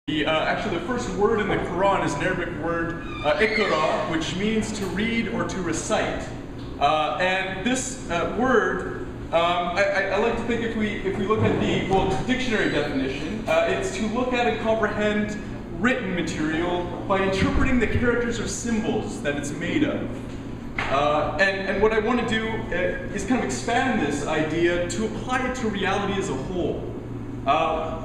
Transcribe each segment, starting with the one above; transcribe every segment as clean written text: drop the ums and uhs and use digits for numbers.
Actually, the first word in the Quran is an Arabic word, iqra, which means to read or to recite. And this word, I like to think if we look at the dictionary definition, it's to look at and comprehend written material by interpreting the characters or symbols that it's made of. And what I want to do is kind of expand this idea to apply it to reality as a whole.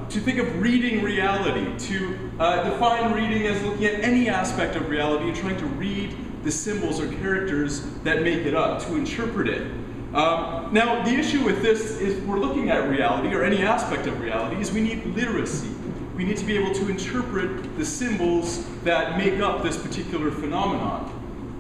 To think of reading reality, to define reading as looking at any aspect of reality and trying to read the symbols or characters that make it up, to interpret it. Now, the issue with this is we're looking at reality, or any aspect of reality, is we need literacy. We need to be able to interpret the symbols that make up this particular phenomenon.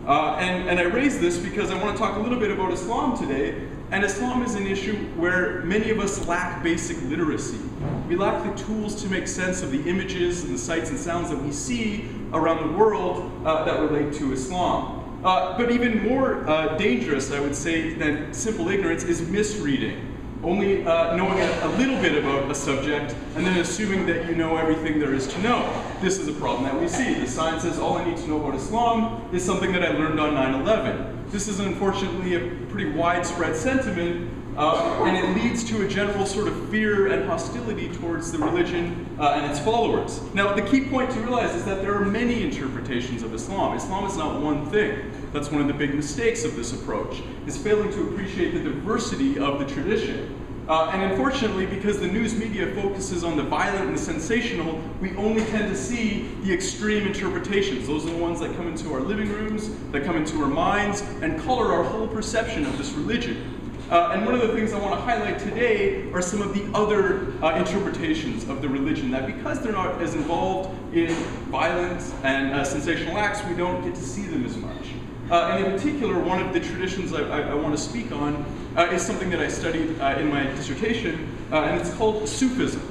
And I raise this because I want to talk a little bit about Islam today. And Islam is an issue where many of us lack basic literacy. We lack the tools to make sense of the images and the sights and sounds that we see around the world that relate to Islam. But even more dangerous, I would say, than simple ignorance is misreading. Only knowing a little bit about a subject and then assuming that you know everything there is to know. This is a problem that we see. The sign says all I need to know about Islam is something that I learned on 9/11. This is unfortunately a pretty widespread sentiment, and it leads to a general sort of fear and hostility towards the religion and its followers. Now, the key point to realize is that there are many interpretations of Islam. Islam is not one thing. That's one of the big mistakes of this approach, is failing to appreciate the diversity of the tradition. And unfortunately, because the news media focuses on the violent and the sensational, we only tend to see the extreme interpretations. Those are the ones that come into our living rooms, that come into our minds, and color our whole perception of this religion. And one of the things I want to highlight today are some of the other interpretations of the religion that, because they're not as involved in violence and sensational acts, we don't get to see them as much. And in particular, one of the traditions I want to speak on is something that I studied in my dissertation, and it's called Sufism.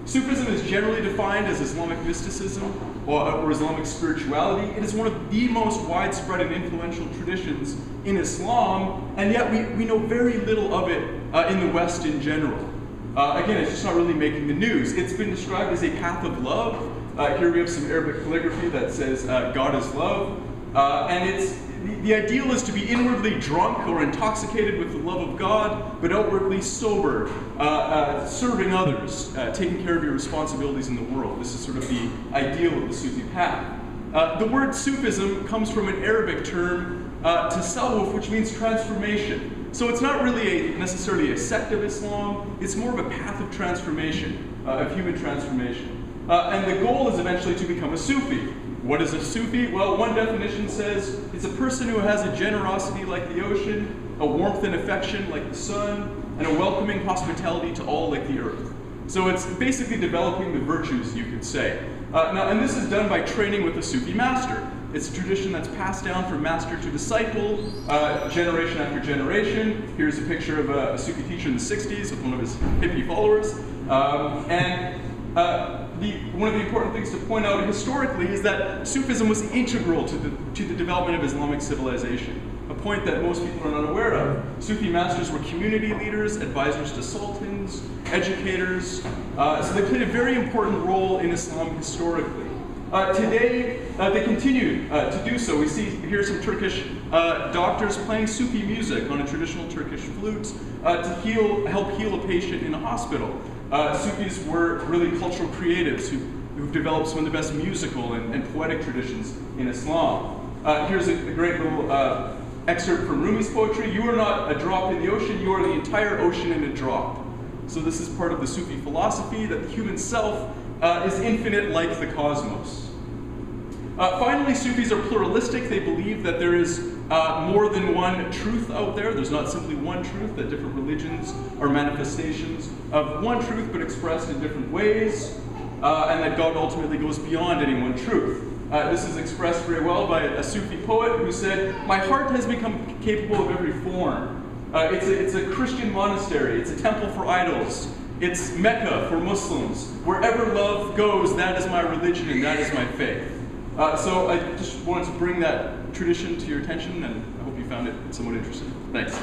Sufism is generally defined as Islamic mysticism or Islamic spirituality. It is one of the most widespread and influential traditions in Islam, and yet we know very little of it in the West in general. Again, it's just not really making the news. It's been described as a path of love. Here we have some Arabic calligraphy that says God is love. And the ideal is to be inwardly drunk or intoxicated with the love of God, but outwardly sober, serving others, taking care of your responsibilities in the world. This is sort of the ideal of the Sufi path. The word Sufism comes from an Arabic term, tasawwuf, which means transformation. So it's not really necessarily a sect of Islam, it's more of a path of transformation, of human transformation. And the goal is eventually to become a Sufi. What is a Sufi? Well, one definition says it's a person who has a generosity like the ocean, a warmth and affection like the sun, and a welcoming hospitality to all like the earth. So it's basically developing the virtues, you could say. And this is done by training with a Sufi master. It's a tradition that's passed down from master to disciple, generation after generation. Here's a picture of a Sufi teacher in the 60s with one of his hippie followers. One of the important things to point out historically is that Sufism was integral to the development of Islamic civilization, a point that most people are not aware of. Sufi masters were community leaders, advisors to sultans, educators, so they played a very important role in Islam historically. Today, they continue to do so. We see here some Turkish doctors playing Sufi music on a traditional Turkish flute to help heal a patient in a hospital. Sufis were really cultural creatives who've developed some of the best musical and poetic traditions in Islam. Here's a great little excerpt from Rumi's poetry. You are not a drop in the ocean, you are the entire ocean in a drop. So this is part of the Sufi philosophy that the human self is infinite like the cosmos. Finally, Sufis are pluralistic. They believe that there is more than one truth out there. There's not simply one truth, that different religions are manifestations of one truth but expressed in different ways, and that God ultimately goes beyond any one truth. This is expressed very well by a Sufi poet who said, "My heart has become capable of every form." It's a Christian monastery, it's a temple for idols, it's Mecca for Muslims. Wherever love goes, that is my religion and that is my faith. So I just wanted to bring that tradition to your attention, and I hope you found it somewhat interesting. Thanks.